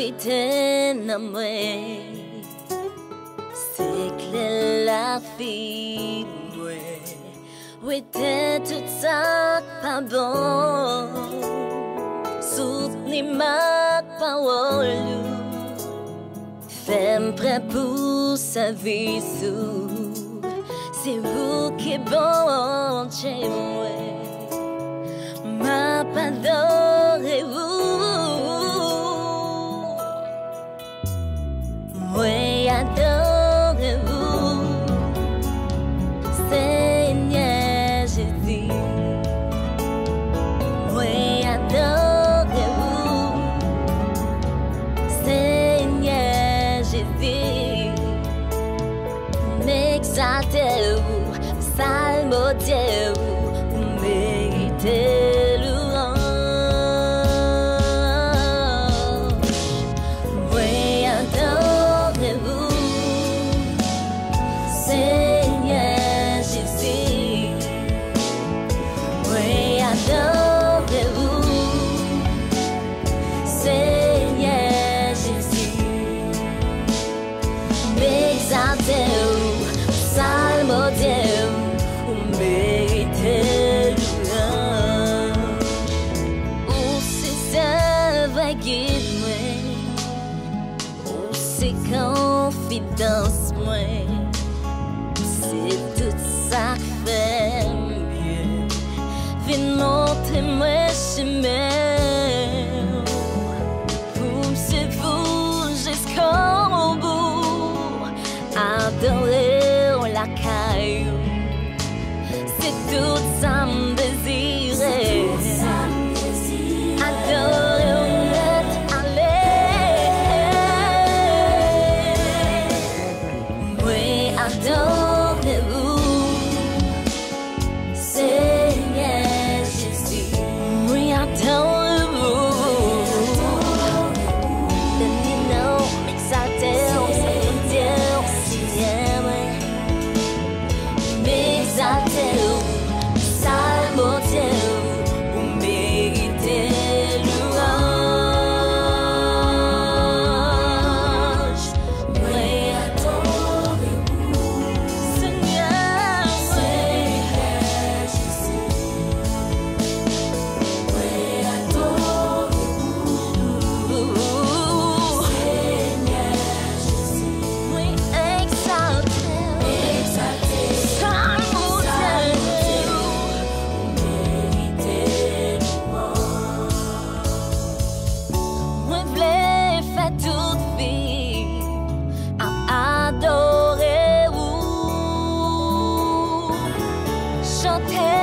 habiter dans moi. C'est que la vie, oui, t'es tout ça pas bon. Soutenez ma parole. Femme prêt pour sa vie sous. C'est vous qui est bon chez moi. Ma adorez-vous. Oui, adorez-vous. Seigneur Jésus. Oui, adorez-vous. Seigneur Jésus. M'exaltez-vous, psalmodiez-vous, vous méritez louange. Oui, adorez-vous, Seigneur Jésus. Oui, adorez-vous, Seigneur Jésus. M'exaltez-vous, psalmodiez-vous, vous méritez louange. Oh, c'est vrai guide-moi, oh, c'est confidence moi, c'est tout ça fait mieux. Viens montrer-moi chemin, pour c'est vous jusqu'au bout. Adorer la caillou, c'est tout ça me désirer. Adorer au net, aller. Oui, adorez-vous, Seigneur Jésus. Oui, adorez-vous. Donnez-nous, exaltez-vous, Seigneur, Seigneur. M'exaltez-vous, psalmodiez-vous, vous méritez louange. Oui, adorez-vous, Seigneur, Seigneur Jésus. Oui, adorez-vous, Seigneur Jésus. Oui, exaltez-vous, psalmodiez-vous, vous méritez louange. Moi, voulais faire toute vie à adorer vous, chanter